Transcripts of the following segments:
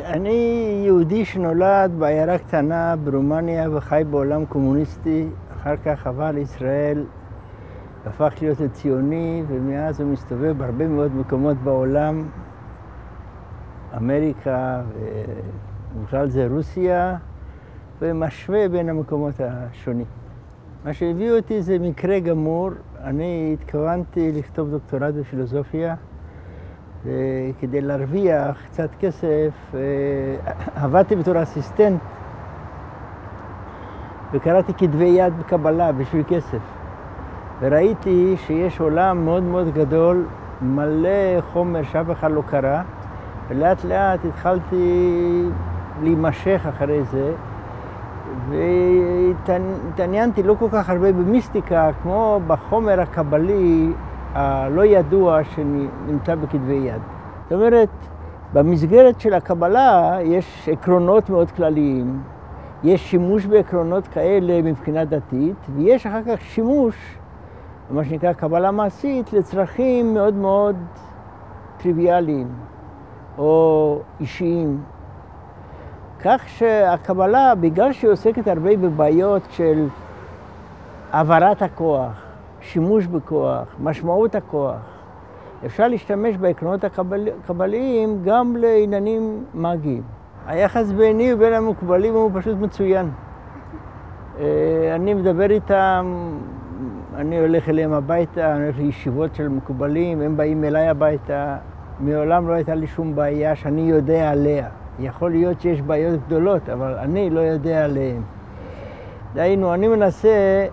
אני יהודי שנולד בעיירה קטנה ברומניה וחי בעולם קומוניסטי, אחר כך עבר לישראל, הפך להיות ציוני, ומאז הוא מסתובב בהרבה מאוד מקומות בעולם, אמריקה ובכלל זה רוסיה, ומשווה בין המקומות השונים. מה שהביא אותי זה מקרה גמור. אני התכוונתי לכתוב דוקטורט בפילוסופיה, וכדי להרוויח קצת כסף, עבדתי בתור אסיסטנט, וקראתי כתבי יד בקבלה בשביל כסף. וראיתי שיש עולם מאוד מאוד גדול, מלא חומר שאף אחד לא קרא, ולאט לאט התחלתי להימשך אחרי זה, והתעניינתי לא כל כך הרבה במיסטיקה, כמו בחומר הקבלי הלא ידוע שנמצא בכתבי יד. זאת אומרת, במסגרת של הקבלה יש עקרונות מאוד כלליים, יש שימוש בעקרונות כאלה מבחינה דתית, ויש אחר כך שימוש, מה שנקרא קבלה מעשית, לצרכים מאוד מאוד טריוויאליים או אישיים. כך שהקבלה, בגלל שהיא עוסקת הרבה בבעיות של העברת הכוח, שימוש בכוח, משמעות הכוח, אפשר להשתמש בעקרונות הקבליים גם לעניינים מאגיים. היחס ביני ובין המקובלים הוא פשוט מצוין. אני מדבר איתם, אני הולך אליהם הביתה, אני הולך לישיבות של מקובלים, הם באים אליי הביתה. מעולם לא הייתה לי שום בעיה שאני יודע עליה. יכול להיות שיש בעיות גדולות, אבל אני לא יודע עליהן. דהיינו, אני מנסה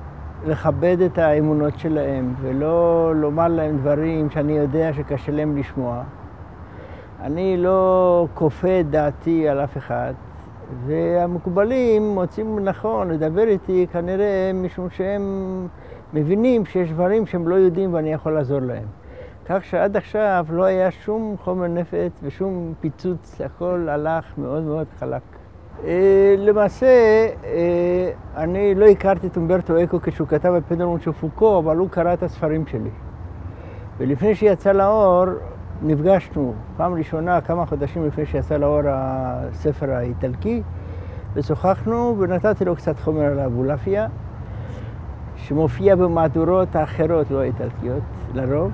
לכבד את האמונות שלהם, ולא לומר להם דברים שאני יודע שקשה להם לשמוע. אני לא כופה את דעתי על אף אחד, והמקובלים מוצאים נכון לדבר איתי כנראה משום שהם מבינים שיש דברים שהם לא יודעים ואני יכול לעזור להם. כך שעד עכשיו לא היה שום חומר נפץ ושום פיצוץ, הכל הלך מאוד מאוד חלק. למעשה, אני לא הכרתי את אומברטו אקו כשהוא כתב את פדרמון של פוקו, אבל הוא קרא את הספרים שלי. ולפני שיצא לאור, נפגשנו פעם ראשונה, כמה חודשים לפני שיצא לאור הספר האיטלקי, ושוחחנו ונתתי לו קצת חומר על אבולעפיה, שמופיע במהדורות האחרות, לא האיטלקיות, לרוב.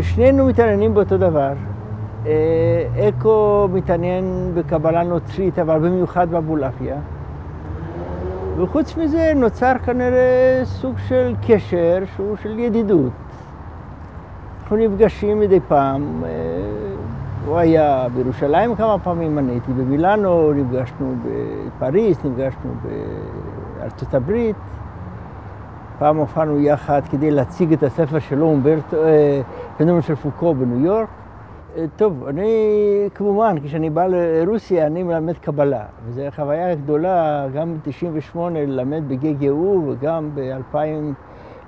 שנינו מתעניינים באותו דבר. אקו מתעניין בקבלה נוצרית, אבל במיוחד באבולעפיה. וחוץ מזה נוצר כנראה סוג של קשר שהוא של ידידות. אנחנו נפגשים מדי פעם. הוא היה בירושלים כמה פעמים, אני הייתי במילאנו, נפגשנו בפריז, נפגשנו בארצות הברית. פעם הופענו יחד כדי להציג את הספר שלו, אומברטו, פדרמון של פוקו בניו יורק. טוב, אני כמובן, כשאני בא לרוסיה, אני מלמד קבלה. וזו חוויה גדולה, גם ב-98 ללמד בגגו וגם ב-2000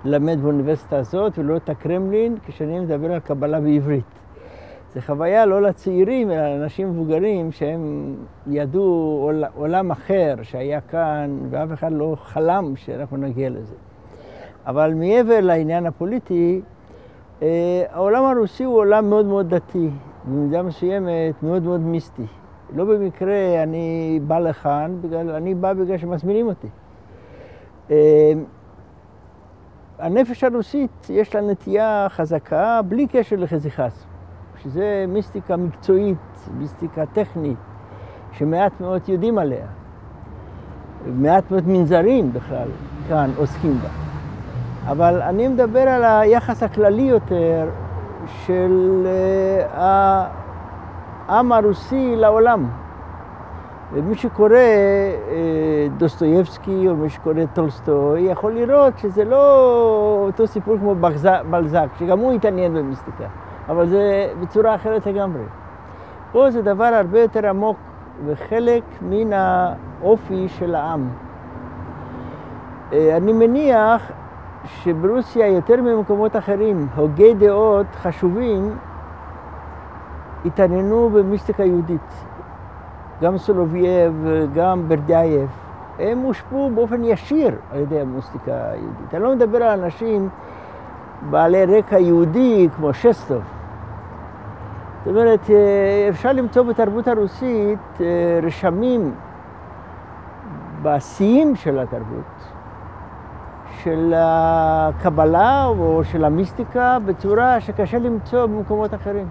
ללמד באוניברסיטה הזאת ולא את הקרמלין, כשאני מדבר על קבלה בעברית. זו חוויה לא לצעירים, אלא לאנשים מבוגרים שהם ידעו עולם אחר שהיה כאן, ואף אחד לא חלם שאנחנו נגיע לזה. אבל מעבר לעניין הפוליטי, העולם הרוסי הוא עולם מאוד מאוד דתי, במידה מסוימת מאוד מאוד מיסטי. לא במקרה אני בא לכאן, אני בא בגלל שמזמינים אותי. הנפש הרוסית יש לה נטייה חזקה בלי קשר לחזיכס, שזה מיסטיקה מקצועית, מיסטיקה טכנית, שמעט מאוד יודעים עליה. מעט מאוד מנזרים בכלל כאן עוסקים בה. אבל אני מדבר על היחס הכללי יותר של העם הרוסי לעולם. ומי שקורא דוסטויבסקי או מי שקורא טולסטוי יכול לראות שזה לא אותו סיפור כמו בלזק, שגם הוא התעניין במיסטיקה, אבל זה בצורה אחרת לגמרי. פה זה דבר הרבה יותר עמוק וחלק מן האופי של העם. אני מניח שברוסיה יותר ממקומות אחרים, הוגי דעות חשובים התעניינו במיסטיקה יהודית. גם סולובייב, גם ברדייב. הם הושפעו באופן ישיר על ידי המיסטיקה היהודית. אני לא מדבר על אנשים בעלי רקע יהודי כמו שסטוב. זאת אומרת, אפשר למצוא בתרבות הרוסית רשמים בשיאים של התרבות, של הקבלה או של המיסטיקה בצורה שקשה למצוא במקומות אחרים.